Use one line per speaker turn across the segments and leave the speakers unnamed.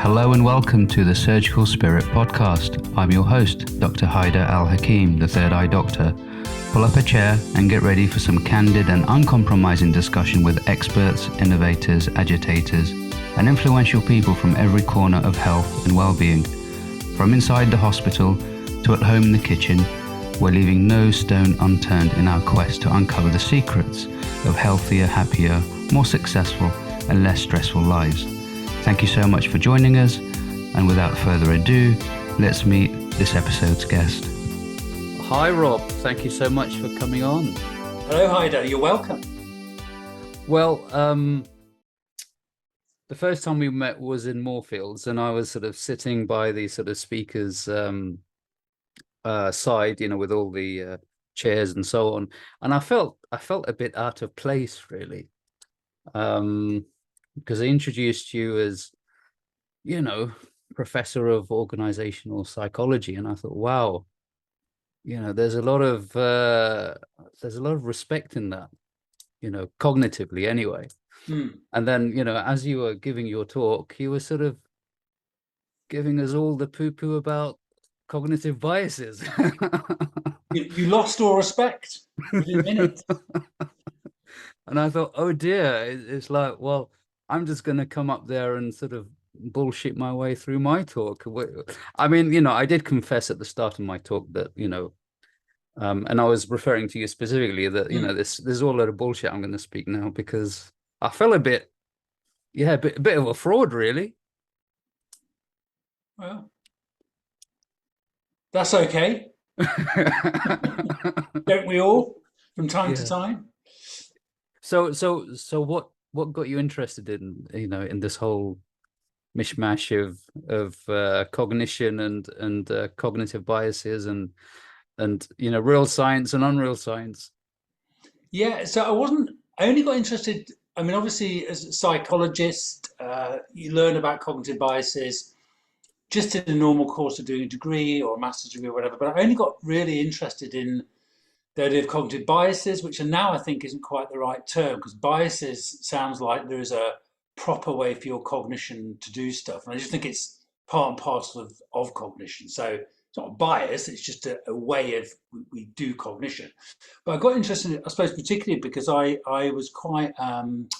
Hello and welcome to the Surgical Spirit podcast. I'm your host, Dr. Haidar Al-hakim, the Third Eye Doctor. Pull up a chair and get ready for some candid and uncompromising discussion with experts, innovators, agitators, and influential people from every corner of health and well-being. From inside the hospital to at home in the kitchen, we're leaving no stone unturned in our quest to uncover the secrets of healthier, happier, more successful, and less stressful lives. Thank you so much for joining us, and without further ado, let's meet this episode's guest. Hi Rob, thank you so much for coming on.
Hello Haidar, you're welcome.
Well, the first time we met was in Moorfields, and I was sort of sitting by the sort of speaker's side, with all the chairs and so on, and I felt a bit out of place, really. Because I introduced you as, Professor of Organisational Psychology, and I thought, wow, there's a lot of respect in that, cognitively anyway. And then, as you were giving your talk, you were sort of giving us all the poo-poo about cognitive biases.
You lost all respect within a minute.
And I thought, oh dear, it's like, well, I'm just going to come up there and sort of bullshit my way through my talk. I mean, I did confess at the start of my talk that, and I was referring to you specifically that, this is all a lot of bullshit I'm going to speak now, because I felt a bit of a fraud, really.
Well, that's okay. Don't we all, from time to time?
So what got you interested in, in this whole mishmash of cognition and cognitive biases and real science and unreal science?
Yeah, so I only got interested, I mean, obviously as a psychologist, you learn about cognitive biases just in a normal course of doing a degree or a master's degree or whatever, but I only got really interested in the idea of cognitive biases, which are now I think isn't quite the right term, because biases sounds like there is a proper way for your cognition to do stuff. And I just think it's part and parcel of cognition. So it's not a bias, it's just a way of we do cognition. But I got interested in it, I suppose, particularly because I was quite, and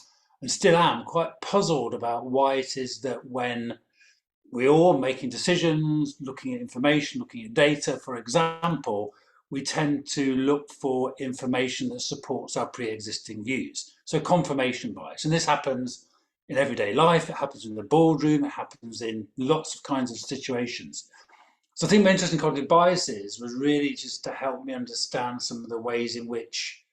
still am, quite puzzled about why it is that when we're all making decisions, looking at information, looking at data, for example, we tend to look for information that supports our pre-existing views. So confirmation bias. And this happens in everyday life, it happens in the boardroom, it happens in lots of kinds of situations. So I think my interest in cognitive biases was really just to help me understand some of the ways in which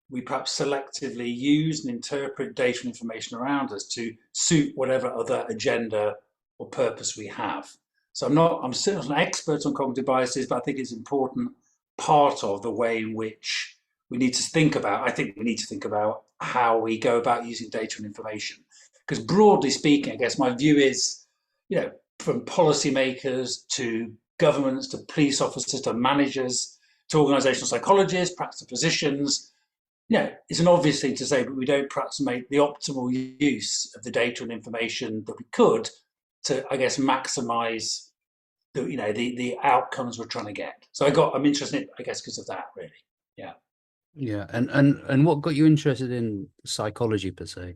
we perhaps selectively use and interpret data and information around us to suit whatever other agenda or purpose we have. So I'm certainly not an expert on cognitive biases, but I think it's important part of the way in which we need to think about how we go about using data and information. Because broadly speaking, I guess my view is, from policymakers to governments to police officers to managers to organisational psychologists, perhaps to physicians, it's an obvious thing to say, but we don't perhaps make the optimal use of the data and information that we could to, I guess, maximise the outcomes we're trying to get. So I'm interested in it, I guess, because of that, really. Yeah.
And what got you interested in psychology per se?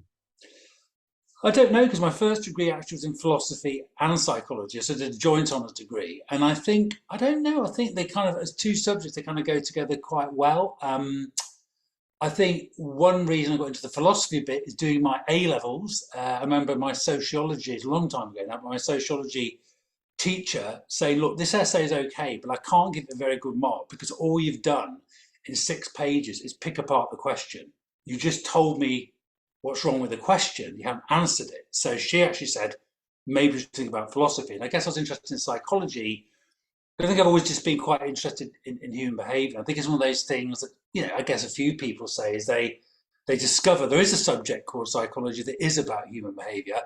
I don't know, because my first degree actually was in philosophy and psychology, so I did a joint honours degree. And I think they kind of, as two subjects, they kind of go together quite well. I think one reason I got into the philosophy bit is doing my A-levels. I remember my sociology, it's a long time ago now, but my sociology teacher saying, look, this essay is okay, but I can't give it a very good mark because all you've done in 6 pages is pick apart the question. You just told me what's wrong with the question. You haven't answered it. So she actually said, maybe we should think about philosophy. And I guess I was interested in psychology. I think I've always just been quite interested in human behaviour. I think it's one of those things that, I guess a few people say is they discover there is a subject called psychology that is about human behaviour.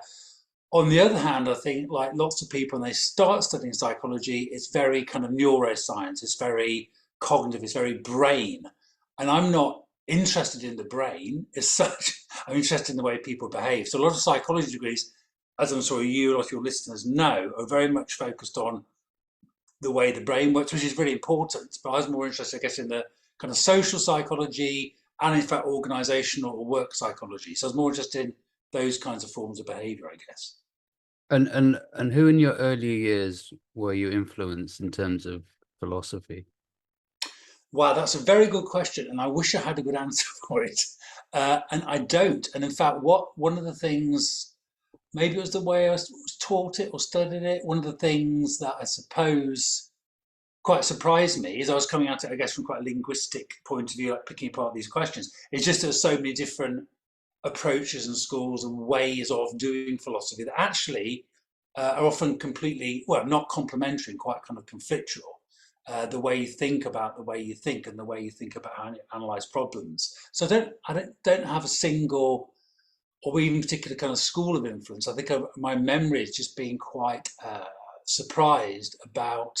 On the other hand, I think like lots of people, when they start studying psychology, it's very kind of neuroscience, it's very cognitive, it's very brain. And I'm not interested in the brain as such. I'm interested in the way people behave. So a lot of psychology degrees as I'm sure you, a lot of your listeners know, are very much focused on the way the brain works, which is really important. But I was more interested, I guess, in the kind of social psychology and, in fact, organisational or work psychology. So I was more interested in those kinds of forms of behaviour, I guess.
And who in your earlier years were you influenced in terms of philosophy?
Wow, that's a very good question, and I wish I had a good answer for it, and I don't. And in fact, one of the things, maybe it was the way I was taught it or studied it. One of the things that I suppose quite surprised me is I was coming at it, I guess, from quite a linguistic point of view, like picking apart these questions. It's just there's so many different approaches and schools and ways of doing philosophy that actually are often completely, well, not complementary and quite kind of conflictual. The way you think about the way you think and the way you think about how you analyze problems. So I don't have a single or even particular kind of school of influence. I think my memory is just being quite surprised about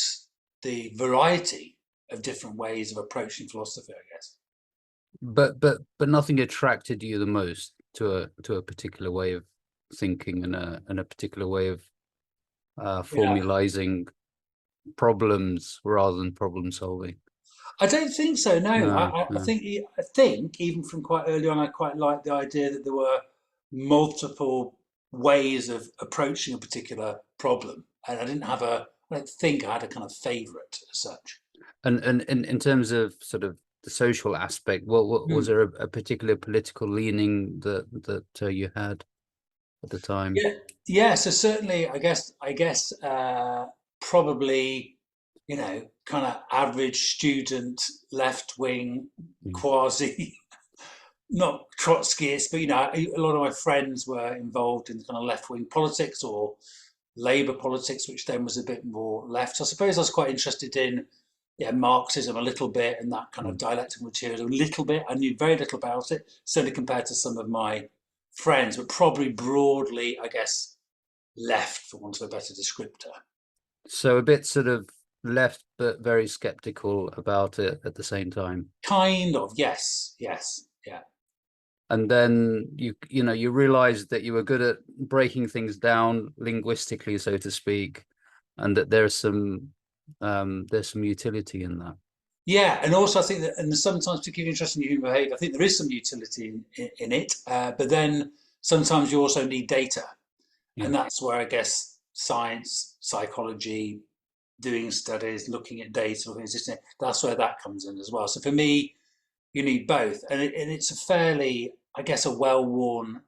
the variety of different ways of approaching philosophy, I guess.
But nothing attracted you the most to a particular way of thinking and a particular way of
Yeah.
formalizing problems rather than problem solving.
I don't think so. No,
No,
I
no.
think even from quite early on, I quite liked the idea that there were multiple ways of approaching a particular problem, and I don't think I had a kind of favourite as such.
And in terms of sort of the social aspect, what was
Hmm.
there a particular political leaning that you had at the time?
Yeah, yeah. So certainly, probably, kind of average student, left wing,
Mm.
quasi, not Trotskyists, but a lot of my friends were involved in kind of left wing politics or Labour politics, which then was a bit more left. So I suppose I was quite interested in, yeah, Marxism a little bit and that kind of
Mm.
dialectical material a little bit. I knew very little about it, certainly compared to some of my friends, but probably broadly, I guess, left, for want of a better descriptor.
So a bit sort of left, but very skeptical about it at the same time.
Kind of, yes, yes, yeah.
And then you realized that you were good at breaking things down linguistically, so to speak, and that there's some utility in that.
Yeah, and also I think that, and sometimes particularly interesting in human behaviour, I think there is some utility in it, but then sometimes you also need data.
Yeah.
And that's where I guess science, psychology, doing studies, looking at data, looking at existing, that's where that comes in as well. So for me, you need both. And it's a fairly, I guess, a well-worn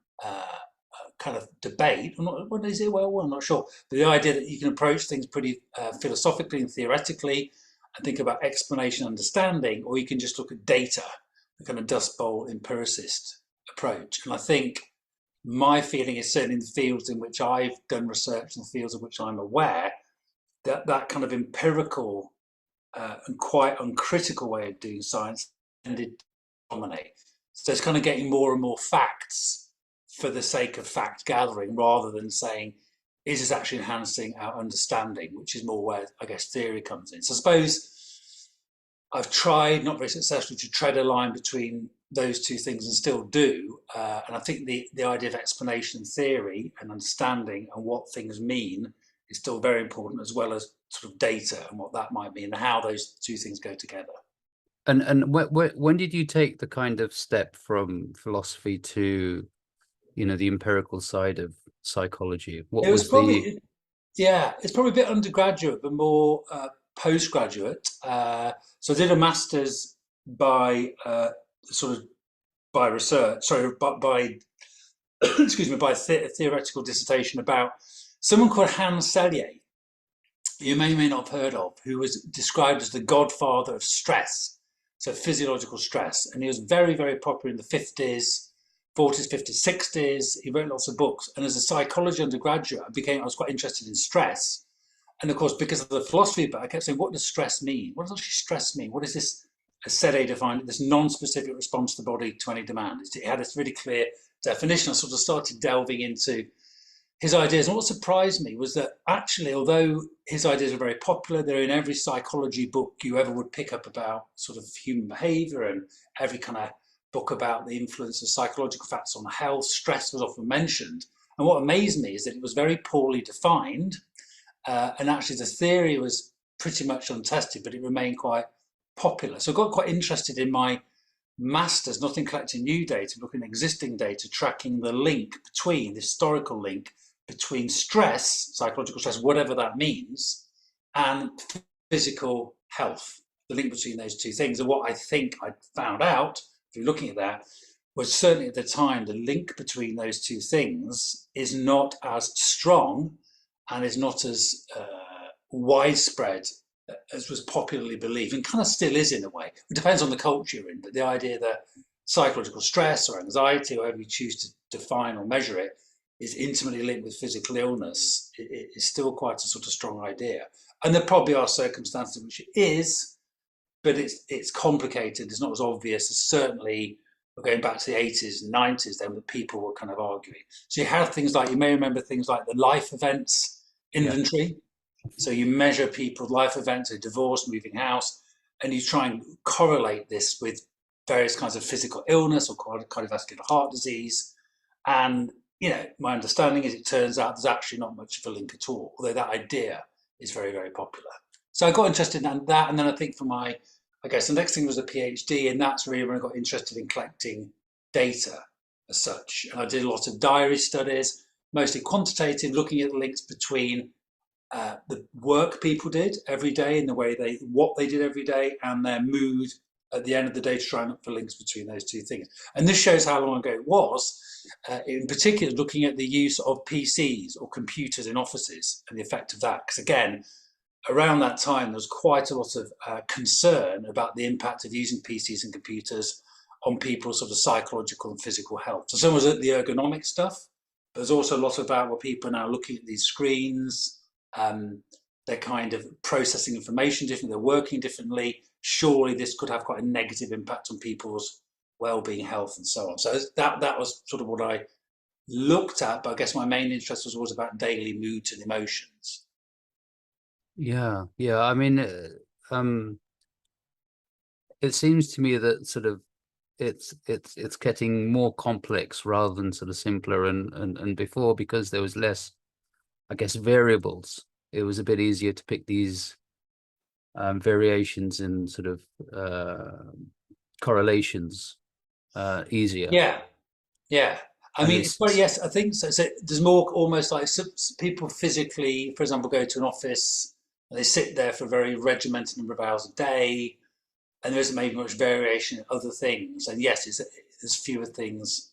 kind of debate. I'm not, what is it well-worn? I'm not sure. But the idea that you can approach things pretty philosophically and theoretically and think about explanation, understanding, or you can just look at data, the kind of Dust Bowl empiricist approach. And I think my feeling is certainly in the fields in which I've done research and the fields of which I'm aware, that that kind of empirical and quite uncritical way of doing science tended to dominate. So it's kind of getting more and more facts for the sake of fact gathering rather than saying, is this actually enhancing our understanding, which is more where I guess theory comes in. So I suppose I've tried, not very successfully, to tread a line between those two things and still do. And I think the idea of explanation theory and understanding and what things mean is still very important, as well as sort of data and what that might mean and how those two things go together.
And when did you take the kind of step from philosophy to, the empirical side of psychology? What
It was
was the
probably, yeah, it's probably a bit undergraduate, but more postgraduate. So I did a master's by sort of by research, sorry, by excuse me, by theoretical dissertation about someone called Hans Selye, you may not have heard of, who was described as the godfather of stress, so physiological stress. And he was very, very popular in the 50s, 40s, 50s, 60s. He wrote lots of books. And as a psychology undergraduate, I was quite interested in stress. And of course, because of the philosophy, but I kept saying, what does stress mean? What does actually stress mean? What is this, as Selye defined it, this non-specific response to the body to any demand? It had this really clear definition. I sort of started delving into his ideas. And what surprised me was that actually, although his ideas are very popular, they're in every psychology book you ever would pick up about sort of human behavior and every kind of book about the influence of psychological factors on health. Stress was often mentioned. And what amazed me is that it was very poorly defined. And actually the theory was pretty much untested, but it remained quite popular. So I got quite interested in my master's, not in collecting new data, but looking at existing data, tracking the link between, the historical link between stress, psychological stress, whatever that means, and physical health, the link between those two things. And what I think I found out through looking at that was certainly at the time, the link between those two things is not as strong and is not as widespread as was popularly believed, and kind of still is in a way. It depends on the culture you're in, but the idea that psychological stress or anxiety, or however you choose to define or measure it, is intimately linked with physical illness is still quite a sort of strong idea. And there probably are circumstances in which it is, but it's complicated. It's not as obvious as certainly going back to the 80s and 90s, then that people were kind of arguing. So you have things like, you may remember things like the life events inventory. Yeah. So you measure people's life events, a divorce, moving house, and you try and correlate this with various kinds of physical illness or cardiovascular heart disease. And, you know, my understanding is it turns out there's actually not much of a link at all, although that idea is very, very popular. So I got interested in that. And then I think for my, I guess the next thing was a PhD, and that's really when I got interested in collecting data as such. And I did a lot of diary studies, mostly quantitative, looking at the links between the work people did every day and the way what they did every day and their mood at the end of the day, to try and look for links between those two things. And this shows how long ago it was, in particular, looking at the use of PCs or computers in offices and the effect of that. Because again, around that time, there was quite a lot of concern about the impact of using PCs and computers on people's sort of psychological and physical health. So some was the ergonomic stuff, but there's also a lot about what people are now looking at these screens. They're kind of processing information differently, they're working differently. Surely this could have quite a negative impact on people's well-being, health, and so on. So that was sort of what I looked at, but I guess my main interest was always about daily moods and emotions.
Yeah. I mean, it seems to me that sort of it's getting more complex rather than sort of simpler. And before, because there was less, I guess, variables, it was a bit easier to pick these variations in sort of correlations easier.
Yeah. I mean, yes, I think so. So there's more almost like people physically, for example, go to an office and they sit there for a very regimented number of hours a day, and there isn't maybe much variation in other things. And yes, there's fewer things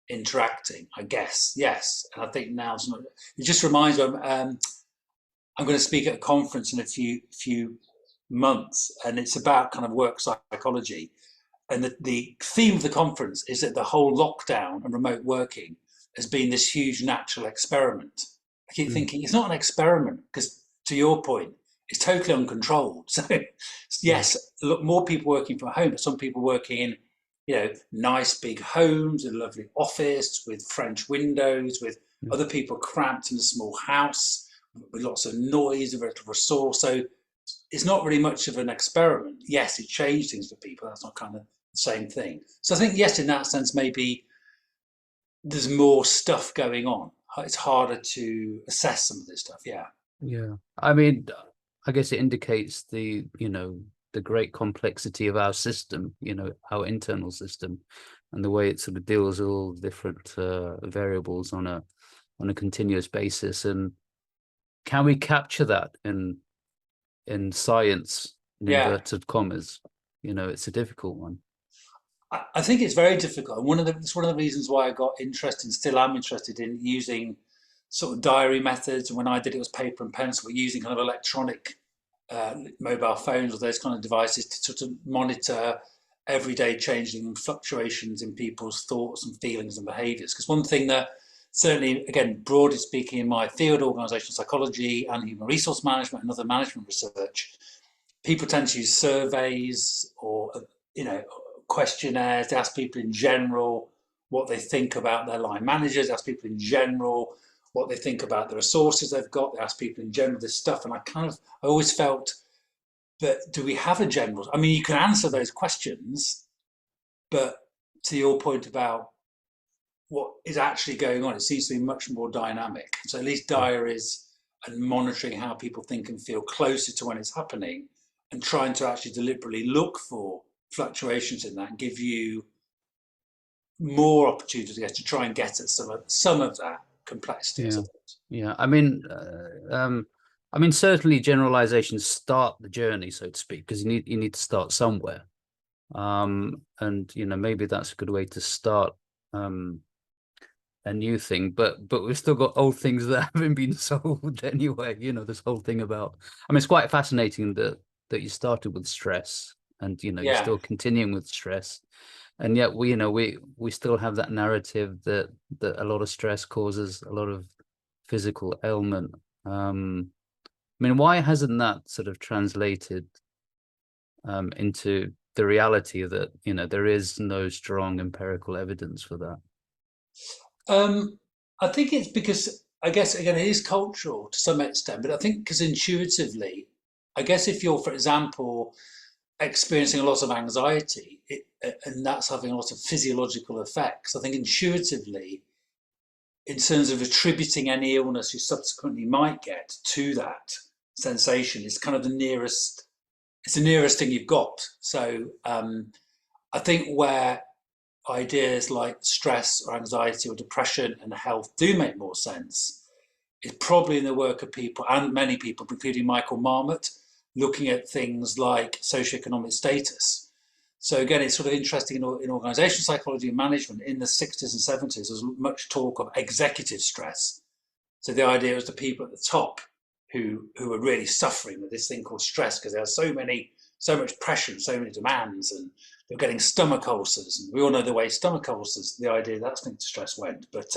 interacting, I guess. Yes. And I think now it just reminds me, I'm going to speak at a conference in a few months, and it's about kind of work psychology. And the theme of the conference is that the whole lockdown and remote working has been this huge natural experiment. I keep thinking it's not an experiment, because to your point, it's totally uncontrolled. So yes, look, more people working from home, but some people working in, you know, nice big homes, a lovely office with French windows, with other people cramped in a small house with lots of noise, a little resource. So it's not really much of an experiment. Yes, it changed things for people. That's not kind of the same thing. So I think, yes, in that sense, maybe there's more stuff going on. It's harder to assess some of this stuff. Yeah.
I mean, I guess it indicates the great complexity of our system, our internal system, and the way it sort of deals with all different variables on a continuous basis. And can we capture that in science, in inverted commas? It's a difficult one.
I think it's very difficult. And it's one of the reasons why I got interested, and still am interested, in using sort of diary methods. And when I did it was paper and pencil, but using kind of electronic mobile phones or those kind of devices to sort of monitor everyday changing fluctuations in people's thoughts and feelings and behaviours. Because one thing that certainly, again, broadly speaking, in my field, organisational psychology and human resource management and other management research, people tend to use surveys or, questionnaires. They ask people in general what they think about their line managers, they ask people in general what they think about the resources they've got, they ask people in general this stuff. And I always felt that, do we have a general? I mean, you can answer those questions, but to your point about what is actually going on. It seems to be much more dynamic. So at least
Yeah.
diaries and monitoring how people think and feel closer to when it's happening, and trying to actually deliberately look for fluctuations in that and give you more opportunity, I guess, to try and get at some of that complexity, I
Yeah.
suppose.
Yeah. I mean, certainly generalizations start the journey, so to speak, because you need to start somewhere. And maybe that's a good way to start a new thing, but we've still got old things that haven't been solved anyway. This whole thing about, I mean, it's quite fascinating that you started with stress, and you're
Yeah.
still continuing with stress, and yet we still have that narrative that a lot of stress causes a lot of physical ailment. I mean, why hasn't that sort of translated into the reality that there is no strong empirical evidence for that?
I think it's because, I guess, again, it is cultural to some extent, but I think because intuitively, I guess if you're, for example, experiencing a lot of anxiety, and that's having a lot of physiological effects, I think intuitively, in terms of attributing any illness you subsequently might get to that sensation, is kind of it's the nearest thing you've got. So I think where ideas like stress or anxiety or depression and health do make more sense is probably in the work of people, and many people, including Michael Marmot, looking at things like socioeconomic status. So again, it's sort of interesting in organizational psychology and management. In the 60s and 70s, there was much talk of executive stress. So the idea was the people at the top who were really suffering with this thing called stress, because there was so much pressure and so many demands, and they were getting stomach ulcers. And we all know the way stomach ulcers, the idea that's linked to stress went. But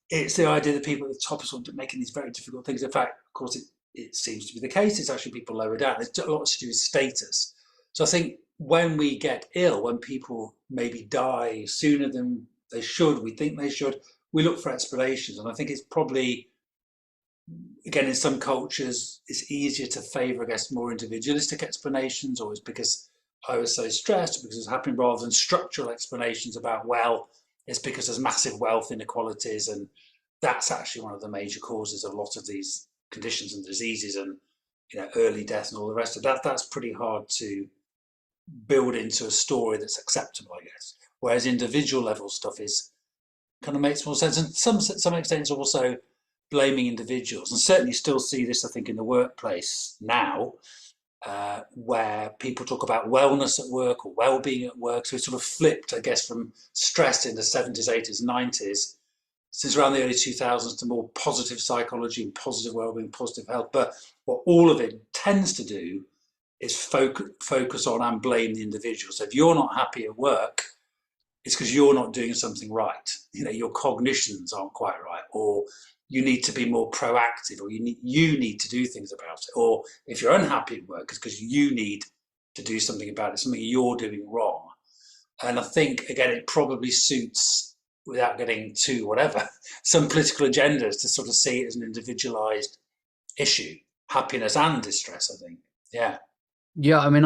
it's the idea that people at the top are sort of making these very difficult things. In fact, of course, it seems to be the case. It's actually people lower down. It's a lot to do with status. So I think when we get ill, when people maybe die sooner than they should, we think they should, we look for explanations. And I think it's probably, again, in some cultures, it's easier to favour, I guess, more individualistic explanations, or it's because I was so stressed, because it's happening, rather than structural explanations about, well, it's because there's massive wealth inequalities, and that's actually one of the major causes of a lot of these conditions and diseases, and early death and all the rest of that. That's pretty hard to build into a story that's acceptable, I guess. Whereas individual level stuff is kind of makes more sense, and some extent it's also blaming individuals, and certainly still see this, I think, in the workplace now, where people talk about wellness at work or well-being at work. So it's sort of flipped, I guess, from stress in the 70s, 80s, 90s, since around the early 2000s, to more positive psychology and positive well-being, positive health. But what all of it tends to do is focus on and blame the individual. So if you're not happy at work, it's because you're not doing something right. Your cognitions aren't quite right, or you need to be more proactive, or you need to do things about it. Or if you're unhappy at work, it's because you need to do something about it, something you're doing wrong. And I think, again, it probably suits, without getting too whatever, some political agendas to sort of see it as an individualized issue, happiness and distress, I think. Yeah.
Yeah, I mean,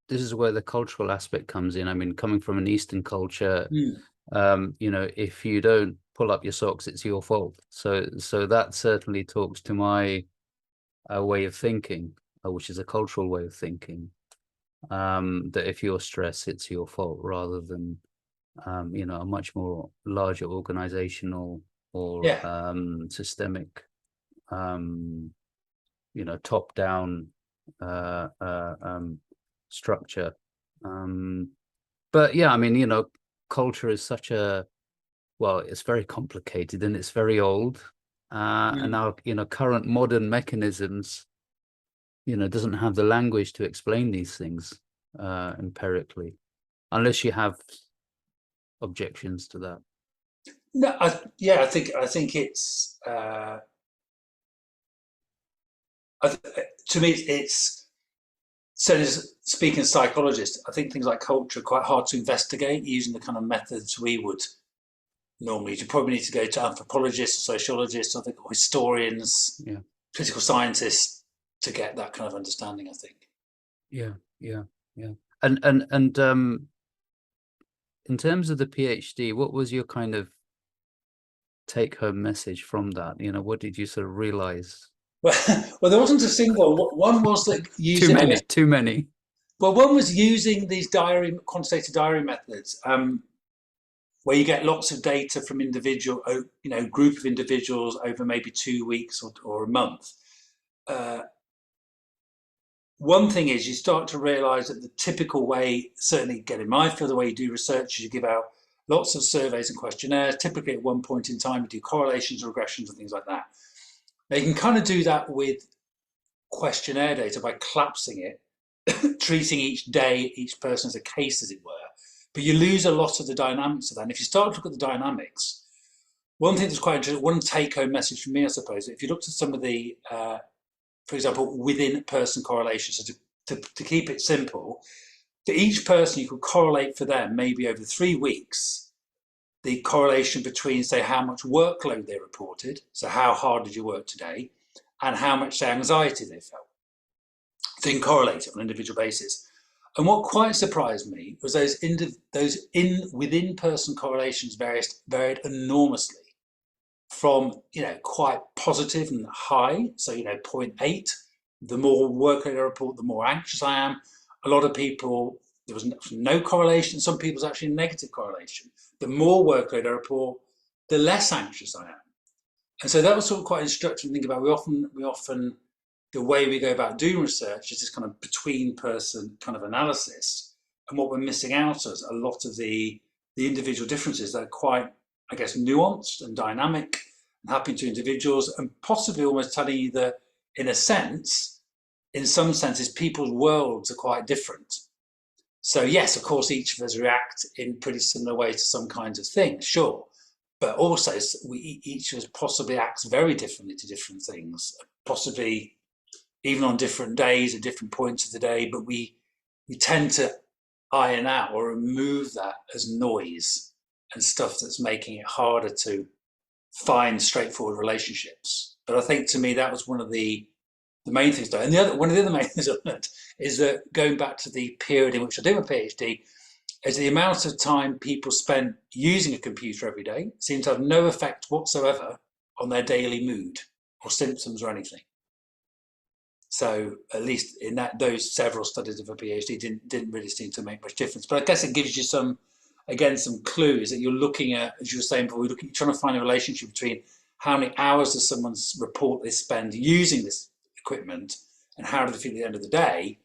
this is where the cultural aspect comes in. I mean, coming from an Eastern culture, if you don't pull up your socks, it's your fault. So that certainly talks to my way of thinking, which is a cultural way of thinking, that if you're stressed, it's your fault, rather than, a much more larger organizational or
Yeah.
systemic, top-down structure. But yeah, I mean, culture is it's very complicated, and it's very old. And our, current modern mechanisms, doesn't have the language to explain these things empirically, unless you have objections to that.
No, I think it's to me it's certainly, speaking as a psychologist, I think things like culture are quite hard to investigate using the kind of methods we would normally. You probably need to go to anthropologists or sociologists, I think, or historians,
Yeah.
political scientists, to get that kind of understanding, I think.
Yeah. And in terms of the PhD, what was your kind of take-home message from that? You know, what did you sort of realize?
Well, there wasn't a single one. One was that using
too many.
Well, one was using these quantitative diary methods, where you get lots of data from group of individuals over maybe 2 weeks or a month. One thing is you start to realize that the typical way, certainly get in my field, the way you do research is you give out lots of surveys and questionnaires. Typically at one point in time, you do correlations, regressions and things like that. Now you can kind of do that with questionnaire data by collapsing it, treating each person as a case, as it were. But you lose a lot of the dynamics of that. And if you start to look at the dynamics, one thing that's quite interesting, one take-home message from me, I suppose, if you looked at some of the, for example, within-person correlations, so to keep it simple, for each person you could correlate for them maybe over 3 weeks, the correlation between, say, how much workload they reported, so how hard did you work today, and how much, say, anxiety they felt. So you can correlate it on an individual basis. And what quite surprised me was those within-person correlations varied enormously from, quite positive and high. So, 0.8, the more workload I report, the more anxious I am. A lot of people, there was no correlation. Some people's actually negative correlation. The more workload I report, the less anxious I am. And so that was sort of quite instructive to think about. We often, the way we go about doing research is this kind of between-person kind of analysis. And what we're missing out is a lot of the individual differences that are quite, I guess, nuanced and dynamic and happening to individuals, and possibly almost telling you that, in some senses, people's worlds are quite different. So yes, of course, each of us react in pretty similar ways to some kinds of things, sure. But also, each of us possibly acts very differently to different things, possibly even on different days at different points of the day, but we tend to iron out or remove that as noise and stuff that's making it harder to find straightforward relationships. But I think, to me, that was one of the main things. And one of the other main things I learned is that, going back to the period in which I did my PhD, is the amount of time people spent using a computer every day seemed to have no effect whatsoever on their daily mood or symptoms or anything. So at least in those several studies of a PhD didn't really seem to make much difference. But I guess it gives you some clues that you're looking at, as you were saying before, you're trying to find a relationship between how many hours does someone report they spend using this equipment and how do they feel at the end of the day.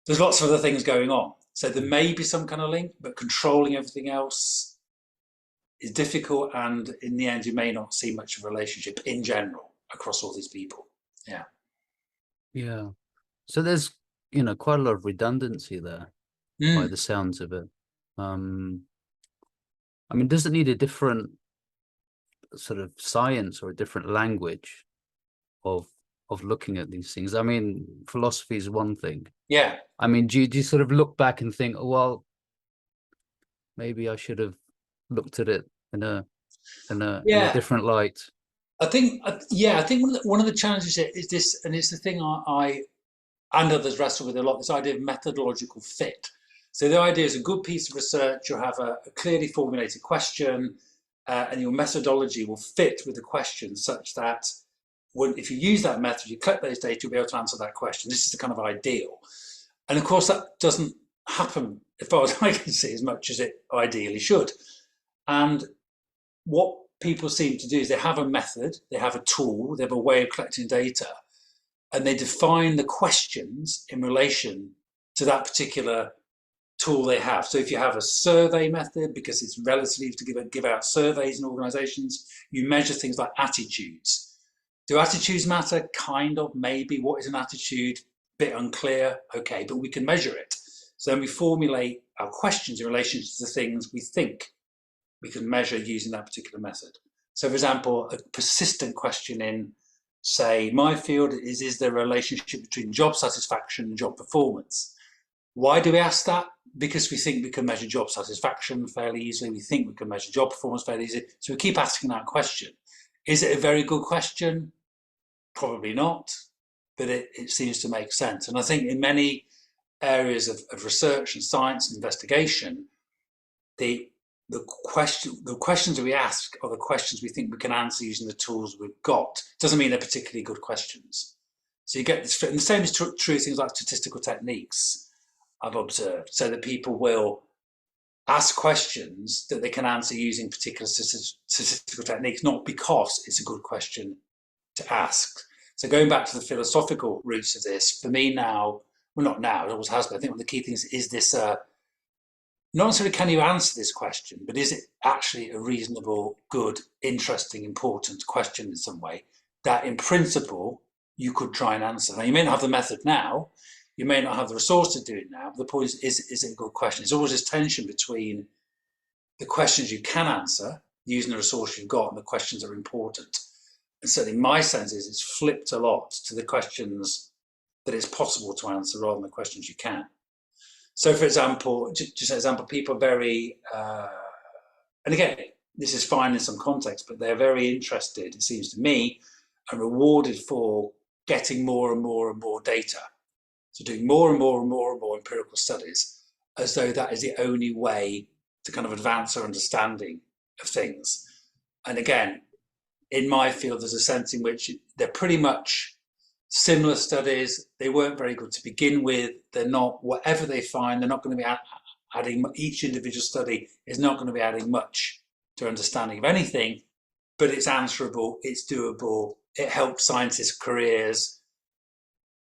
There's lots of other things going on. So there may be some kind of link, but controlling everything else is difficult. And in the end, you may not see much of a relationship in general across all these people. Yeah.
Yeah. So there's, quite a lot of redundancy there by the sounds of it. Does it need a different sort of science or a different language of looking at these things? Philosophy is one thing.
Yeah.
Do you sort of look back and think, oh, well, maybe I should have looked at it in a different light?
I think one of the challenges is this, and it's the thing I and others wrestle with a lot, this idea of methodological fit. So the idea is a good piece of research, you'll have a clearly formulated question, and your methodology will fit with the question such that if you use that method, you collect those data, you'll be able to answer that question. This is the kind of ideal. And of course, that doesn't happen, as far as I can see, as much as it ideally should. And what people seem to do is they have a method, they have a tool, they have a way of collecting data, and they define the questions in relation to that particular tool they have. So if you have a survey method, because it's relatively to give out surveys in organizations, you measure things like attitudes. Do attitudes matter? Kind of, maybe. What is an attitude? Bit unclear. Okay, but we can measure it. So then we formulate our questions in relation to the things we think we can measure using that particular method. So for example, a persistent question in, say, my field is there a relationship between job satisfaction and job performance? Why do we ask that? Because we think we can measure job satisfaction fairly easily. We think we can measure job performance fairly easily. So we keep asking that question. Is it a very good question? Probably not, but it seems to make sense. And I think in many areas of research and science and investigation, the questions that we ask are the questions we think we can answer using the tools we've got. Doesn't mean they're particularly good questions. So you get this, and the same is true things like statistical techniques, I've observed, so that people will ask questions that they can answer using particular statistical techniques, not because it's a good question to ask. So going back to the philosophical roots of this, for me now, well, not now, it always has been, I think one of the key things is this, not necessarily can you answer this question, but is it actually a reasonable, good, interesting, important question in some way that in principle you could try and answer. Now you may not have the method now, you may not have the resource to do it now, but the point is it a good question? There's always this tension between the questions you can answer using the resource you've got and the questions that are important. And certainly my sense is it's flipped a lot to the questions that it's possible to answer rather than the questions you can. So for example, just an example, people are very, and again, this is fine in some context, but they're very interested, it seems to me, and rewarded for getting more and more and more data. So doing more and more and more and more empirical studies, as though that is the only way to kind of advance our understanding of things. And again, in my field, there's a sense in which they're pretty much similar studies. They weren't very good to begin with. They're not, whatever they find, they're not going to be adding, each individual study is not going to be adding much to understanding of anything, but it's answerable, it's doable, it helps scientists' careers,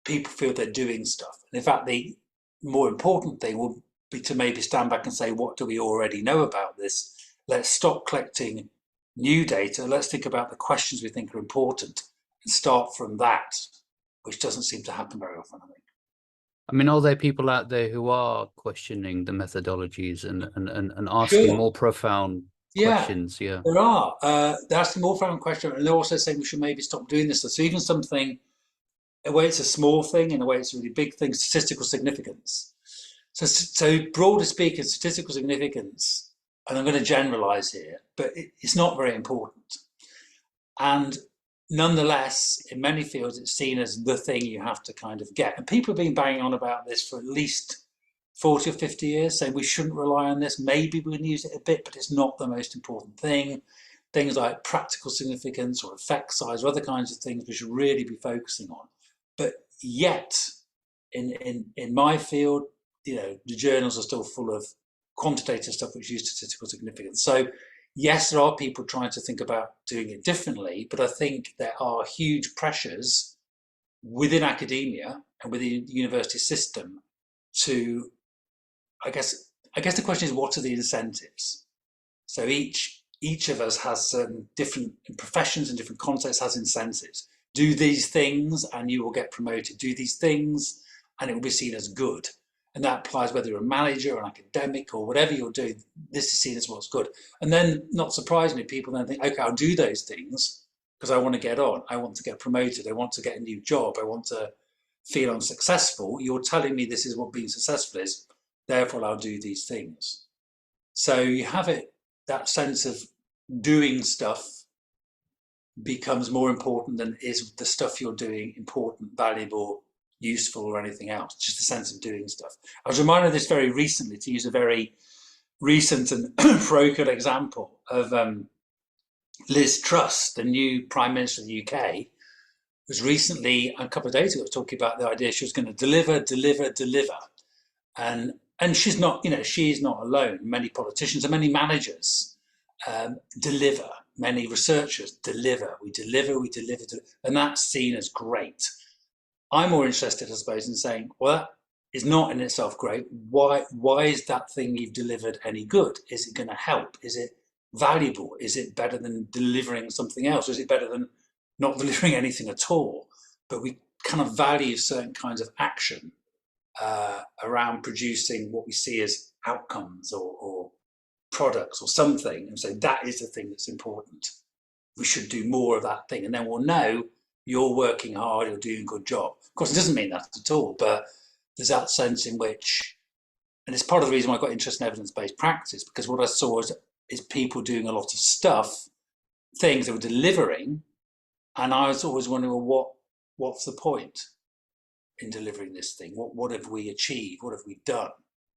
people feel they're doing stuff. And in fact, the more important thing will be to maybe stand back and say, what do we already know about this? Let's stop collecting new data. Let's think about the questions we think are important and start from that, which doesn't seem to happen very often, I think.
I mean, are there people out there who are questioning the methodologies and asking
Sure.
more profound questions? Yeah,
there are. They're asking more profound questions, and they're also saying we should maybe stop doing this. So even something, in a way it's a small thing, in a way it's a really big thing, statistical significance. So broadly speaking, statistical significance, and I'm going to generalize here, but it's not very important. And nonetheless, in many fields, it's seen as the thing you have to kind of get. And people have been banging on about this for at least 40 or 50 years, saying we shouldn't rely on this. Maybe we can use it a bit, but it's not the most important thing. Things like practical significance or effect size or other kinds of things we should really be focusing on. But yet, in my field, you know, the journals are still full of quantitative stuff which use statistical significance. So yes, there are people trying to think about doing it differently, but I think there are huge pressures within academia and within the university system to, I guess the question is, what are the incentives? So each of us has certain different professions and different contexts has incentives. Do these things and you will get promoted. Do these things and it will be seen as good. And that applies whether you're a manager or an academic or whatever you're doing, this is seen as what's good. And then, not surprisingly, people then think, okay, I'll do those things because I want to get on. I want to get promoted. I want to get a new job. I want to feel I'm successful. You're telling me this is what being successful is, therefore I'll do these things. So you have it, that sense of doing stuff becomes more important than is the stuff you're doing important, valuable, useful or anything else, just a sense of doing stuff. I was reminded of this very recently, to use a very recent and pro-good example of Liz Truss, the new Prime Minister of the UK, was recently, a couple of days ago, talking about the idea she was going to deliver. And she's not, you know, she's not alone. Many politicians and many managers deliver, many researchers deliver. We deliver, and that's seen as great. I'm more interested, I suppose, in saying, well, that is not in itself great. Why is that thing you've delivered any good? Is it going to help? Is it valuable? Is it better than delivering something else? Is it better than not delivering anything at all? But we kind of value certain kinds of action around producing what we see as outcomes or products or something, and say that is the thing that's important. We should do more of that thing, and then we'll know you're working hard, you're doing a good job. Of course, it doesn't mean that at all, but there's that sense in which, and it's part of the reason why I got interested in evidence-based practice, because what I saw is people doing a lot of stuff, things they were delivering, and I was always wondering, well, what's the point in delivering this thing? What have we achieved? What have we done?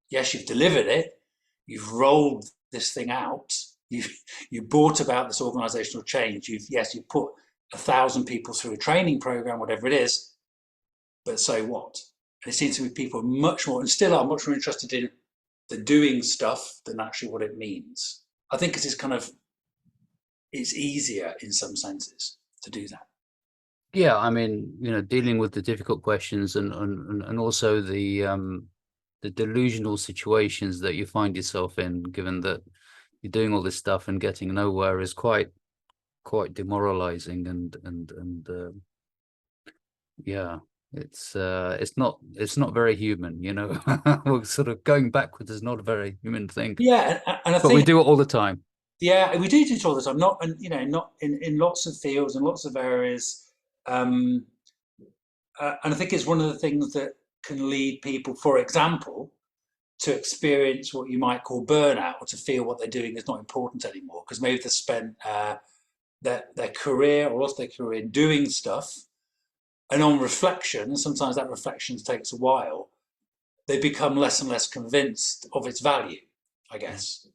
Yes, you've delivered it, you've rolled this thing out, you brought about this organizational change, you've put 1,000 people through a training program, whatever it is, but so what? And it seems to me people are much more, and still are much more interested in the doing stuff than actually what it means. I think it's easier in some senses to do that.
Yeah, I mean, dealing with the difficult questions and also the delusional situations that you find yourself in, given that you're doing all this stuff and getting nowhere, is quite demoralizing, and yeah, it's not very human, We're sort of going backwards is not a very human thing.
Yeah, and I
but
think
we do it all the time.
Yeah, we do it all the time. Not not in lots of fields and lots of areas. And I think it's one of the things that can lead people, for example, to experience what you might call burnout, or to feel what they're doing is not important anymore, because maybe they've spent their career or lost their career doing stuff, and on reflection, and sometimes that reflection takes a while, they become less and less convinced of its value, I guess.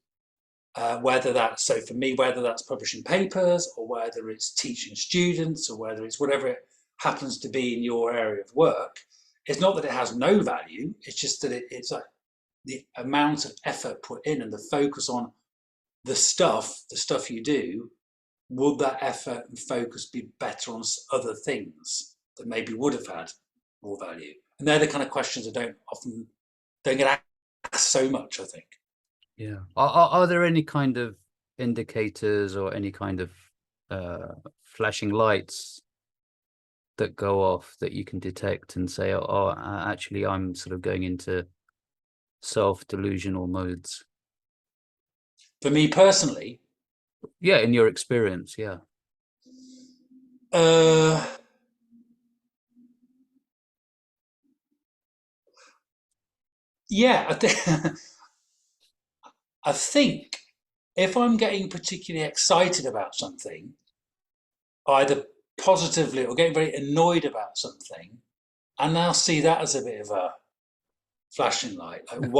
Whether that's publishing papers, or whether it's teaching students, or whether it's whatever it happens to be in your area of work. It's not that it has no value, it's just that it's like the amount of effort put in and the focus on the stuff you do, would that effort and focus be better on other things that maybe would have had more value? And they're the kind of questions that don't get asked so much, I think.
Yeah. Are there any kind of indicators or any kind of flashing lights that go off that you can detect and say, actually, I'm sort of going into self-delusional modes?
For me personally?
Yeah, in your experience, yeah.
Yeah, I think if I'm getting particularly excited about something, either positively or getting very annoyed about something, and I'll see that as a bit of a flashing light. Like,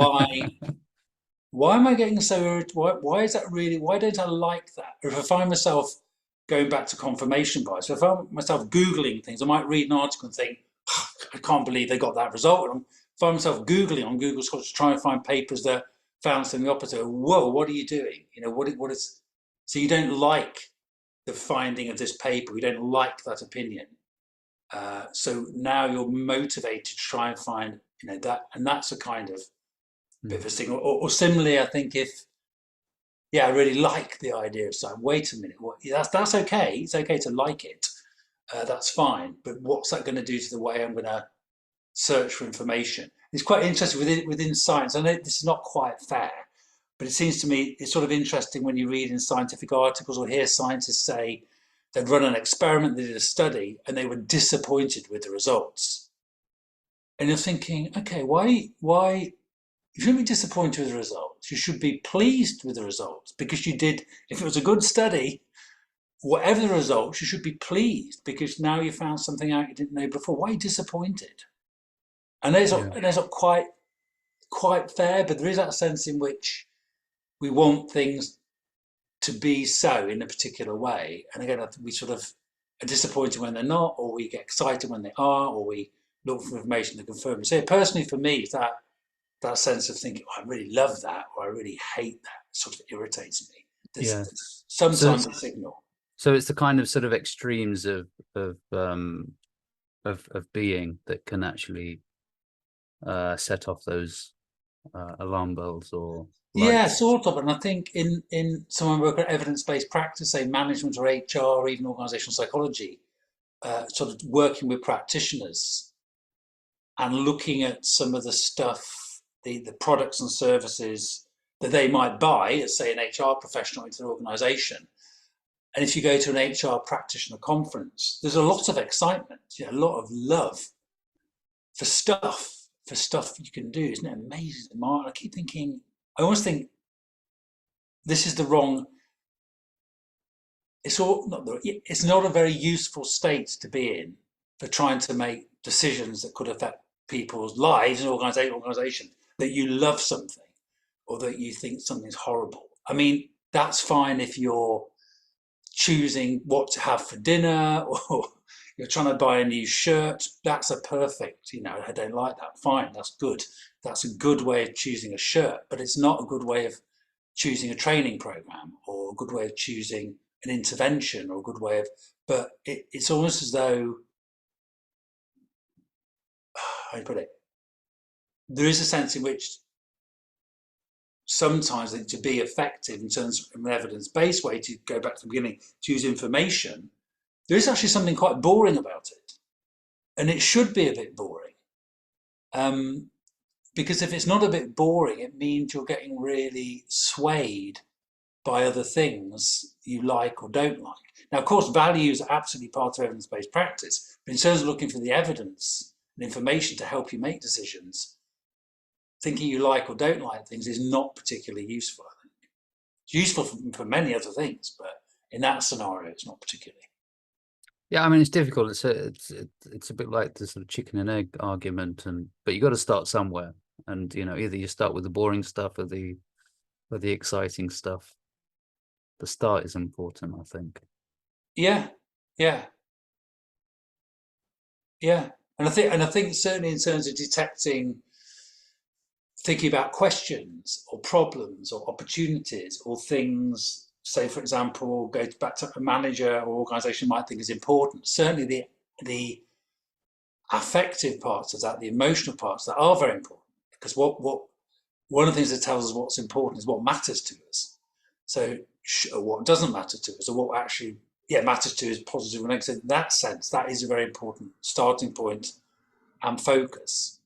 why am I getting so, why is that really, why don't I like that? Or if I find myself going back to confirmation bias, so if I find myself Googling things, I might read an article and think, I can't believe they got that result. And I find myself Googling on Google Scholar to try and find papers that found something opposite. Whoa, what are you doing? What is, so you don't like the finding of this paper, you don't like that opinion. So now you're motivated to try and find, that, and that's a kind of bit of a signal. Or similarly, I think I really like the idea of saying, wait a minute, that's okay. It's okay to like it. That's fine. But what's that going to do to the way I'm going to search for information? It's quite interesting within science. I know this is not quite fair, but it seems to me it's sort of interesting when you read in scientific articles or hear scientists say they'd run an experiment, they did a study, and they were disappointed with the results. And you're thinking, okay, why you shouldn't be disappointed with the results. You should be pleased with the results, because you did, if it was a good study, whatever the results, you should be pleased because now you found something out you didn't know before. Why are you disappointed? And that's not quite fair, but there is that sense in which we want things to be so in a particular way. And again, we sort of are disappointed when they're not, or we get excited when they are, or we look for information to confirm it. So personally for me, it's that sense of thinking, I really love that, or I really hate that, it sort of irritates me. There's sometimes a signal.
So it's the kind of sort of extremes of being that can actually set off those alarm bells or lights.
Yeah, sort of. And I think in some work on evidence-based practice, say management or HR or even organisational psychology, sort of working with practitioners and looking at some of the stuff, the products and services that they might buy as, say, an HR professional into their organisation. And if you go to an HR practitioner conference, there's a lot of excitement, a lot of love for stuff you can do. Isn't it amazing? I keep thinking, I always think this is the wrong, it's not a very useful state to be in for trying to make decisions that could affect people's lives and organization, that you love something. or that you think something's horrible. I mean, that's fine if you're choosing what to have for dinner, or you're trying to buy a new shirt. That's a perfect, I don't like that. Fine, that's good. That's a good way of choosing a shirt, but it's not a good way of choosing a training program, or a good way of choosing an intervention, or a good way of, but it's almost as though, how do you put it? There is a sense in which sometimes to be effective in terms of an evidence-based way, to go back to the beginning, to use information, there is actually something quite boring about it. And it should be a bit boring. Because if it's not a bit boring, it means you're getting really swayed by other things you like or don't like. Now, of course, values are absolutely part of evidence-based practice, but in terms of looking for the evidence and information to help you make decisions, thinking you like or don't like things is not particularly useful, I think. It's useful for many other things, but in that scenario, it's not particularly.
Yeah, I mean, it's difficult. It's a bit like the sort of chicken and egg argument, but you got to start somewhere, and either you start with the boring stuff or the exciting stuff. The start is important, I think.
Yeah. And I think certainly in terms of thinking about questions or problems or opportunities or things, say, for example, go back to a manager or organisation might think is important. Certainly the affective parts of that, the emotional parts that are very important, because one of the things that tells us what's important is what matters to us. So what doesn't matter to us, or what actually matters to us, positive or negative. In that sense, that is a very important starting point and focus.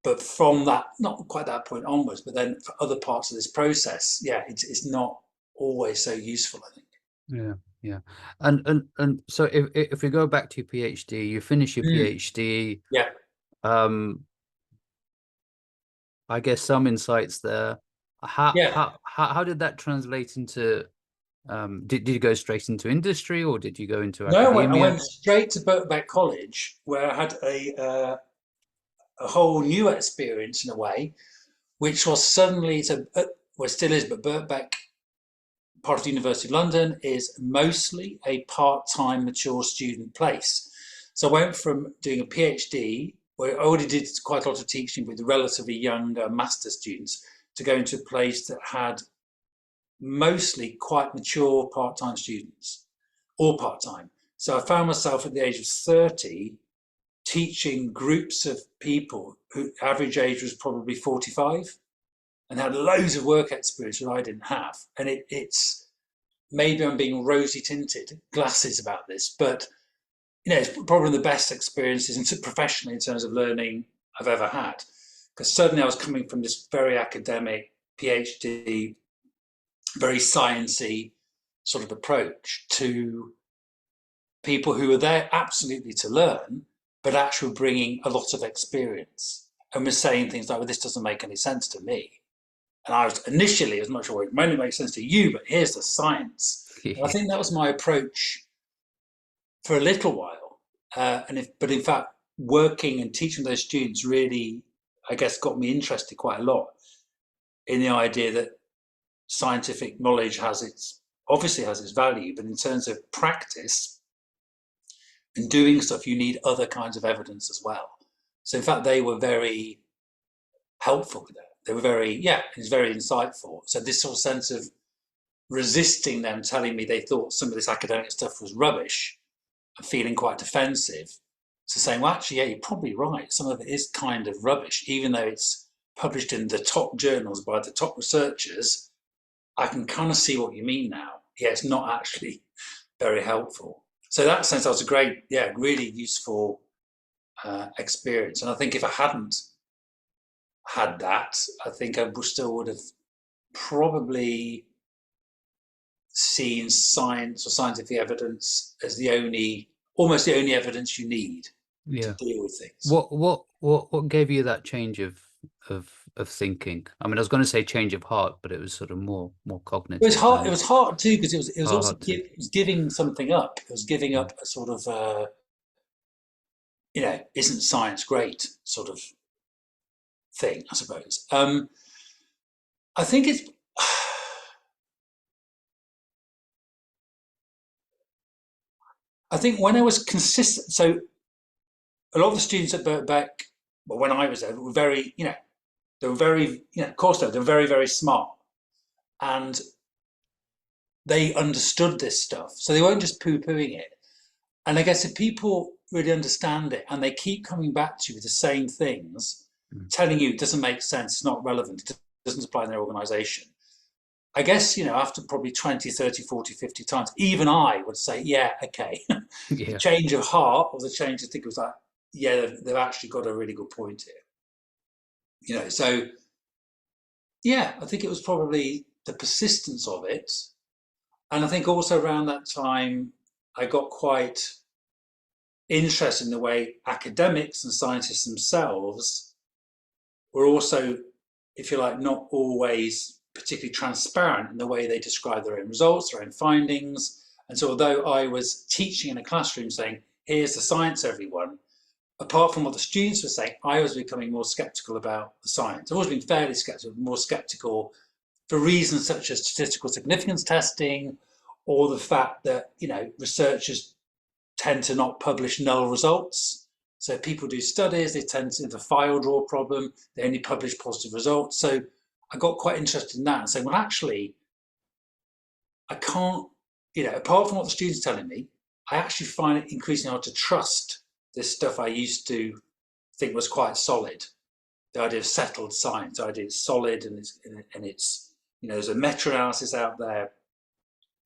But from that, not quite that point onwards, but then for other parts of this process, it's not always so useful, I think.
Yeah. And so if we go back to your PhD, you finish your PhD.
Yeah.
I guess some insights there. How did that translate into? Did you go straight into industry, or did you go into academia?
No, I went straight to Birkbeck College, where I had a whole new experience in a way, which was suddenly, well, still is, but Birkbeck, part of the University of London, is mostly a part-time mature student place. So I went from doing a PhD, where I already did quite a lot of teaching with relatively young master students, to go into a place that had mostly quite mature part-time students, all part-time. So I found myself at the age of 30 teaching groups of people whose average age was probably 45 and had loads of work experience that I didn't have. And it's maybe I'm being rosy tinted glasses about this, but it's probably the best experiences professionally in terms of learning I've ever had. Because suddenly I was coming from this very academic PhD, very sciencey sort of approach to people who were there absolutely to learn, but actually bringing a lot of experience and were saying things like, well, this doesn't make any sense to me. And I was initially, as much as it may not make sense to you, but here's the science. I think that was my approach for a little while. But in fact, working and teaching those students really, I guess, got me interested quite a lot in the idea that scientific knowledge obviously has its value, but in terms of practice and doing stuff, you need other kinds of evidence as well. So in fact, they were very helpful with that. They were it's very insightful. So this sort of sense of resisting them telling me they thought some of this academic stuff was rubbish and feeling quite defensive, to saying, well, actually, you're probably right. Some of it is kind of rubbish, even though it's published in the top journals by the top researchers. I can kind of see what you mean now. It's not actually very helpful. So in that sense, that was a great, really useful experience. And I think if I hadn't had that, I think I still would have probably seen science or scientific evidence as almost the only evidence you need to deal with things.
What gave you that change of thinking? I mean, I was going to say change of heart, but it was sort of more cognitive.
It was hard too, because it was also giving something up. It was giving up a sort of isn't science great sort of thing, I suppose. I think it's, I think when I was consistent, so a lot of the students at Birkbeck, well, when I was there, were very, they were very, of course they were very, very smart. And they understood this stuff. So they weren't just poo-pooing it. And I guess if people really understand it and they keep coming back to you with the same things, telling you it doesn't make sense, it's not relevant, it doesn't apply in their organization, I guess, after probably 20, 30, 40, 50 times, even I would say, yeah, okay.
Yeah.
The change of heart or the change of think was like, yeah, they've actually got a really good point here. So, yeah, I think it was probably the persistence of it. And I think also around that time, I got quite interested in the way academics and scientists themselves were also, if you like, not always particularly transparent in the way they describe their own results, their own findings. And so although I was teaching in a classroom saying, here's the science, everyone, apart from what the students were saying, I was becoming more skeptical about the science. I've always been fairly skeptical, more skeptical for reasons such as statistical significance testing, or the fact that, researchers tend to not publish null results. So people do studies, they tend to have a file draw problem, they only publish positive results. So I got quite interested in that and saying, well, actually, I can't, apart from what the students are telling me, I actually find it increasingly hard to trust this stuff I used to think was quite solid. The idea of settled science, the idea it's solid and it's there's a meta-analysis out there.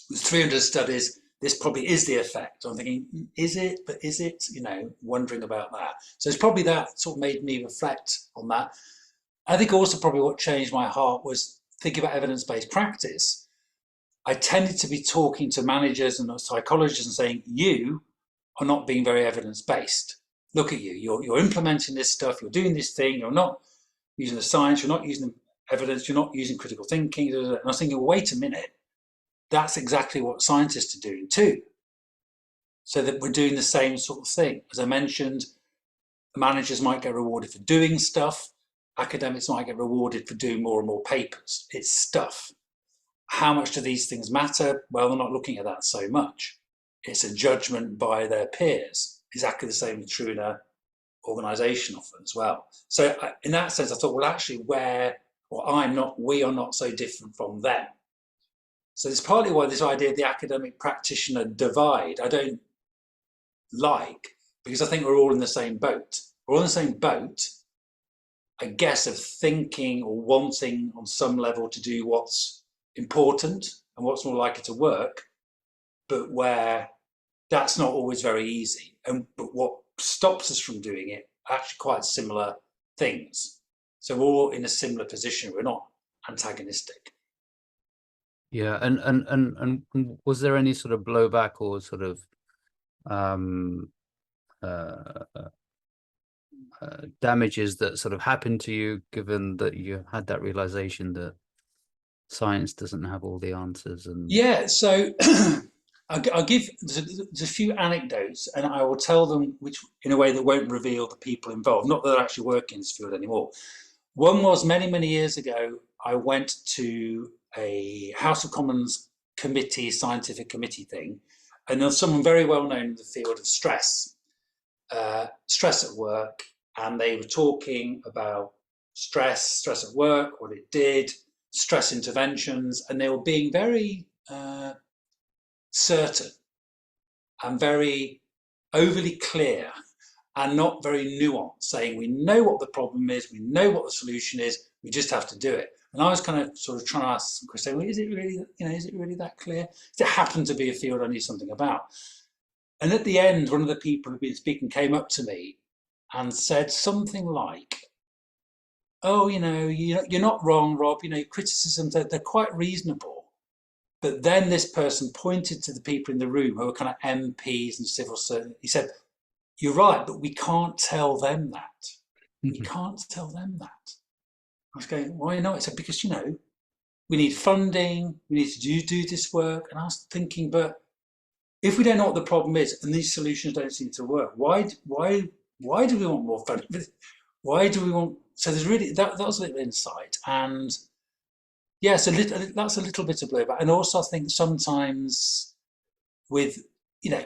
There's 300 studies. This probably is the effect. I'm thinking, is it? But is it? Wondering about that. So it's probably that sort of made me reflect on that. I think also probably what changed my heart was thinking about evidence-based practice. I tended to be talking to managers and psychologists and saying, you are not being very evidence-based. Look at you. You're implementing this stuff. You're doing this thing. You're not using the science. You're not using the evidence. You're not using critical thinking. And I was thinking, well, wait a minute. That's exactly what scientists are doing too. So that we're doing the same sort of thing. As I mentioned, managers might get rewarded for doing stuff. Academics might get rewarded for doing more and more papers. It's stuff. How much do these things matter? Well, they're not looking at that so much. It's a judgment by their peers. Exactly the same is true in an organisation often as well. So in that sense, I thought, well, actually, we are not so different from them. So it's partly why this idea of the academic practitioner divide I don't like, because I think we're all in the same boat. We're all in the same boat, I guess, of thinking or wanting on some level to do what's important and what's more likely to work, but where that's not always very easy. But what stops us from doing it are actually quite similar things. So we're all in a similar position. We're not antagonistic.
Yeah, and was there any sort of blowback or sort of damages that sort of happened to you, given that you had that realization that science doesn't have all the answers? And
yeah, so I'll give there's a few anecdotes, and I will tell them which in a way that won't reveal the people involved. Not that they're actually working in this field anymore. One was many years ago. I went to a House of Commons committee, scientific committee thing, and there's someone very well known in the field of stress at work, and they were talking about stress at work, what it did, stress interventions, and they were being very certain and very overly clear and not very nuanced, saying we know what the problem is, we know what the solution is, we just have to do it. And I was kind of sort of trying to ask some questions, well, is it really that clear? Does it happen to be a field I knew something about? And at the end, one of the people who'd been speaking came up to me and said something like, oh, you're not wrong, Rob, criticisms, they're quite reasonable. But then this person pointed to the people in the room who were kind of MPs and civil servants. He said, you're right, but we can't tell them that. We can't tell them that. I was going, why not? I said, because, we need funding, we need to do this work. And I was thinking, but if we don't know what the problem is and these solutions don't seem to work, why do we want more funding? Why do we want, so there's really, that was a little insight. And Yeah, so that's a little bit of blowback. And also I think sometimes with, you know,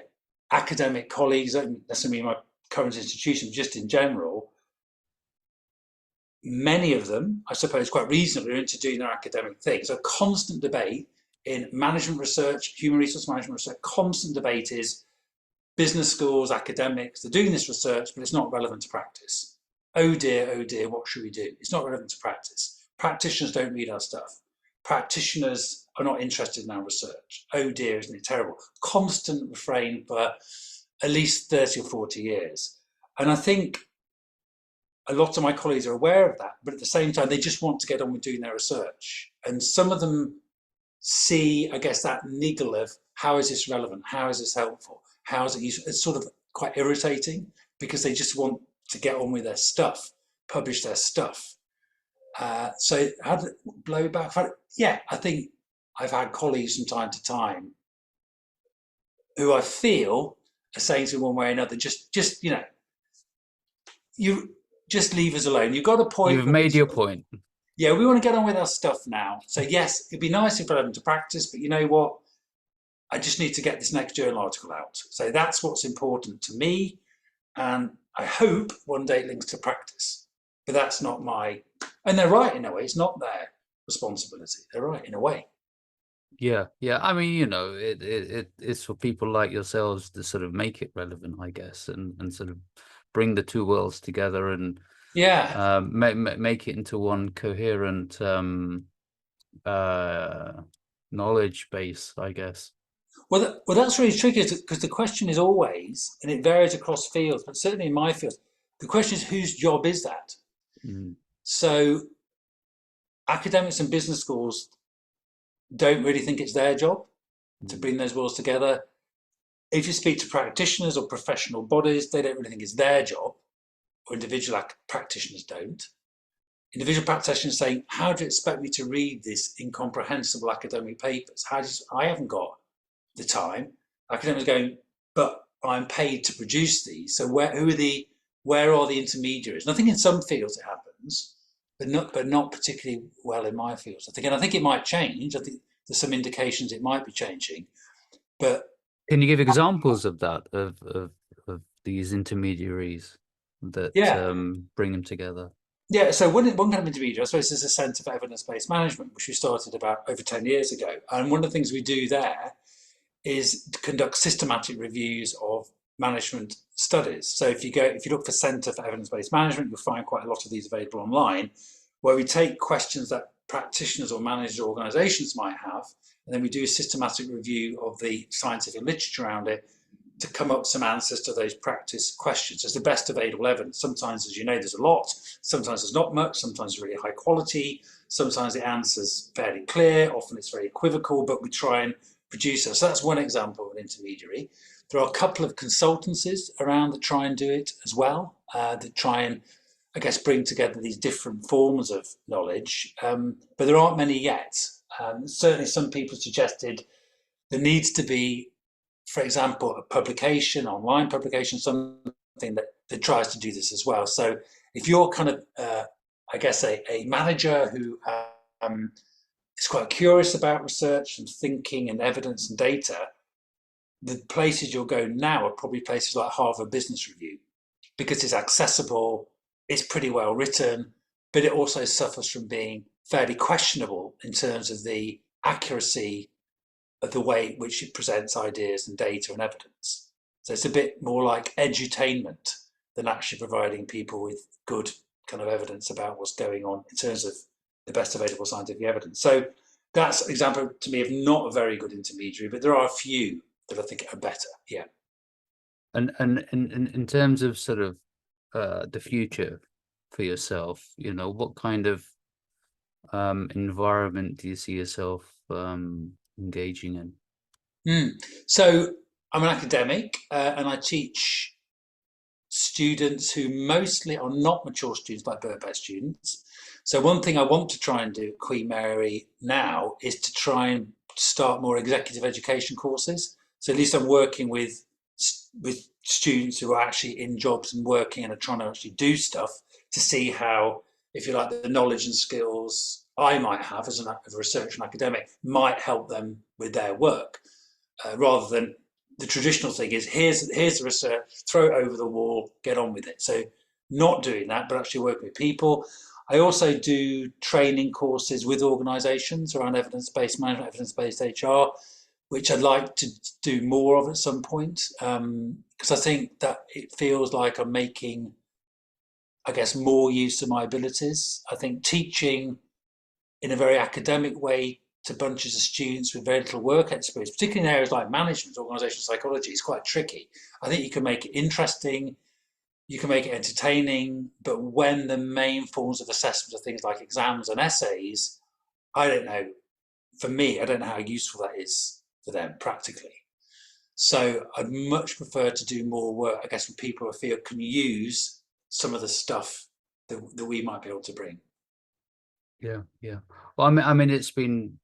academic colleagues, don't necessarily mean my current institution, just in general, many of them, I suppose quite reasonably, are into doing their academic things. A constant debate in management research, human resource management research, constant debate is business schools, academics, they're doing this research, but it's not relevant to practice. Oh dear, what should we do? It's not relevant to practice. Practitioners don't read our stuff. Practitioners are not interested in our research. Oh dear, isn't it terrible? Constant refrain for at least 30 or 40 years. And I think a lot of my colleagues are aware of that, but at the same time, they just want to get on with doing their research. And some of them see, I guess, that niggle of how is this relevant? How is this helpful? How is it useful? It's sort of quite irritating because they just want to get on with their stuff, publish their stuff. So how did it blow back? Yeah, I think I've had colleagues from time to time who I feel are saying to me one way or another, just you know, you just leave us alone. You've got a point.
You've made your point.
Yeah, we want to get on with our stuff now. So yes, it'd be nice if relevant to practice, but you know what? I just need to get this next journal article out. So that's what's important to me. And I hope one day it links to practice. But that's not my, and they're right in a way, it's not their responsibility. They're right in a way.
Yeah. I mean, you know, it's for people like yourselves to sort of make it relevant, I guess, and sort of bring the two worlds together and make it into one coherent knowledge base, I guess.
Well, that's really tricky because the question is always, and it varies across fields, but certainly in my field, the question is whose job is that? So academics and business schools don't really think it's their job to bring those worlds together. If you speak to practitioners or professional bodies, they don't really think it's their job, or individual practitioners don't. Individual practitioners saying, how do you expect me to read this incomprehensible academic papers? I haven't got the time. Academics going, but I'm paid to produce these. So where are the intermediaries? And I think in some fields it happens, but not particularly well in my fields. I think it might change. I think there's some indications it might be changing. But
can you give examples of that, of these intermediaries that bring them together?
Yeah, so one kind of intermediary, I suppose, is a Centre for Evidence-Based Management, which we started about over 10 years ago. And one of the things we do there is to conduct systematic reviews of management studies. So if you look for Centre for Evidence-Based Management, you'll find quite a lot of these available online, where we take questions that practitioners or managers or organisations might have, and then we do a systematic review of the scientific literature around it to come up with some answers to those practice questions. It's the best available evidence. Sometimes, as you know, there's a lot. Sometimes there's not much. Sometimes it's really high quality. Sometimes the answer's fairly clear. Often it's very equivocal, but we try and produce it. So that's one example of an intermediary. There are a couple of consultancies around that try and do it as well, that try and, I guess, bring together these different forms of knowledge. But there aren't many yet. Certainly some people suggested there needs to be, for example, a publication, online publication, something that tries to do this as well. So if you're kind of, I guess, a manager who is quite curious about research and thinking and evidence and data, the places you'll go now are probably places like Harvard Business Review, because it's accessible, it's pretty well written, but it also suffers from being fairly questionable in terms of the accuracy of the way in which it presents ideas and data and evidence. So it's a bit more like edutainment than actually providing people with good kind of evidence about what's going on in terms of the best available scientific evidence. So that's an example to me of not a very good intermediary, but there are a few that I think are better. Yeah.
And in terms of sort of the future for yourself, you know, what kind of environment do you see yourself engaging in?
So I'm an academic and I teach students who mostly are not mature students like Birkbeck students. So one thing I want to try and do at Queen Mary now is to try and start more executive education courses. So at least I'm working with students who are actually in jobs and working and are trying to actually do stuff to see how, if you like, the knowledge and skills I might have as a researcher and academic might help them with their work, rather than the traditional thing is here's the research, throw it over the wall, get on with it. So not doing that, but actually working with people. I also do training courses with organisations around evidence-based management, evidence-based HR, which I'd like to do more of at some point, because I think that it feels like I'm making, I guess, more use of my abilities. I think teaching in a very academic way to bunches of students with very little work experience, particularly in areas like management, organisational psychology, is quite tricky. I think you can make it interesting, you can make it entertaining, but when the main forms of assessment are things like exams and essays, I don't know, for me, I don't know how useful that is for them practically. So I'd much prefer to do more work, I guess, with people who I feel can use some of the stuff that we might be able to bring.
Yeah. Well, I mean, it's been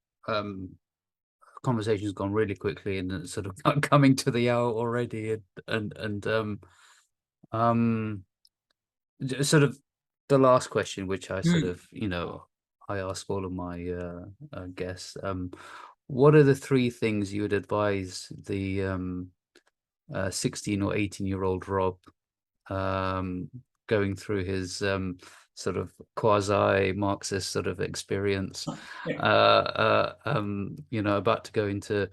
conversation's gone really quickly, and it's sort of coming to the hour already, and sort of the last question, which I sort of, I ask all of my guests, what are the 3 things you would advise the 16 or 18-year-old Rob going through his sort of quasi-Marxist sort of experience, about to go into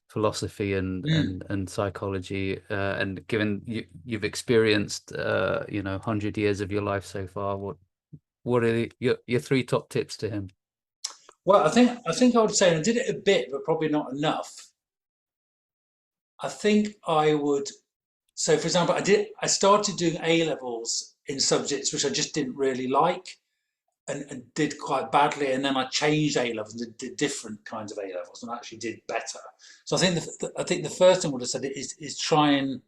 philosophy and psychology, and given you've experienced 100 years of your life so far, what are your 3 top tips to him?
Well, I think I would say, and I did it a bit, but probably not enough. I think I would. So, for example, I started doing A levels in subjects which I just didn't really like, and did quite badly, and then I changed A levels and did different kinds of A levels and actually did better. So I think the first thing I would have said is try and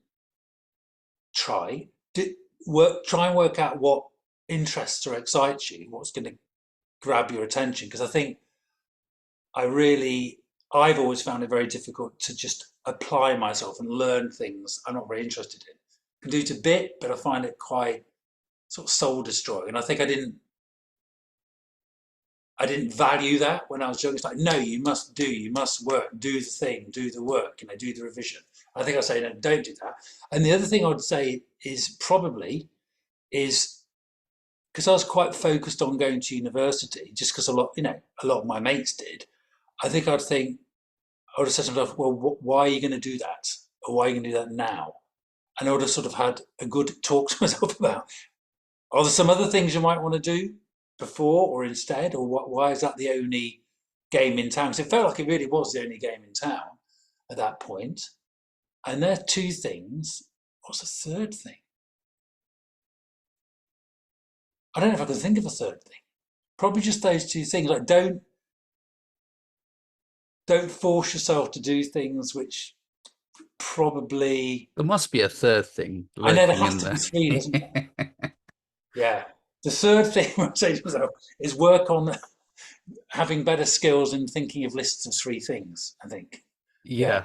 work out what interests or excites you, what's going to grab your attention, because I think I've always found it very difficult to just apply myself and learn things I'm not very interested in. I can do it a bit, but I find it quite sort of soul destroying. And I think I didn't value that when I was young. It's like, no, you must work, do the thing, do the work, do the revision. I think I say, no, don't do that. And the other thing I would say is because I was quite focused on going to university, just because a lot of my mates did. I think I would have said to myself, well, why are you going to do that? Or why are you going to do that now? And I would have sort of had a good talk to myself about, are there some other things you might want to do before or instead? Or why is that the only game in town? Because it felt like it really was the only game in town at that point. And there are 2 things. What's the third thing? I don't know if I can think of a third thing. Probably just those 2 things. Like, don't force yourself to do things which probably...
There must be a third thing.
I know there has to be 3, doesn't there? Yeah. The third thing I'm saying to myself is work on having better skills in thinking of lists of 3 things, I think.
Yeah.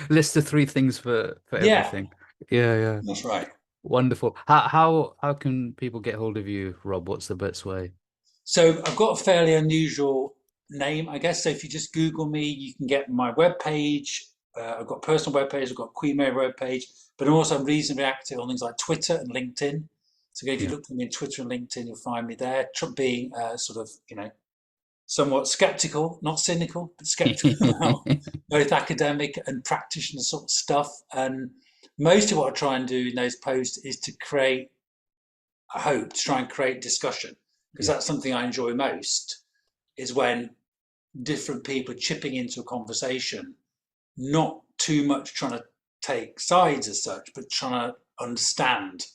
List of 3 things for everything. Yeah.
That's right.
Wonderful. How can people get hold of you, Rob? What's the best way?
So I've got a fairly unusual name, I guess. So if you just Google me, you can get my webpage. I've got a personal webpage, I've got Queen Mary webpage, but I'm reasonably active on things like Twitter and LinkedIn. So if you look for me on Twitter and LinkedIn, you'll find me there. Being sort of, somewhat skeptical, not cynical, but skeptical about both academic and practitioner sort of stuff. And most of what I try and do in those posts is to try and create discussion, because that's something I enjoy most, is when different people are chipping into a conversation, not too much trying to take sides as such, but trying to understand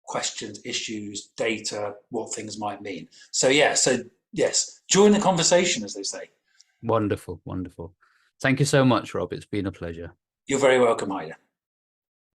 questions, issues, data, what things might mean. So yes, join the conversation, as they say.
Wonderful. Thank you so much, Rob. It's been a pleasure.
You're very welcome, Haidar.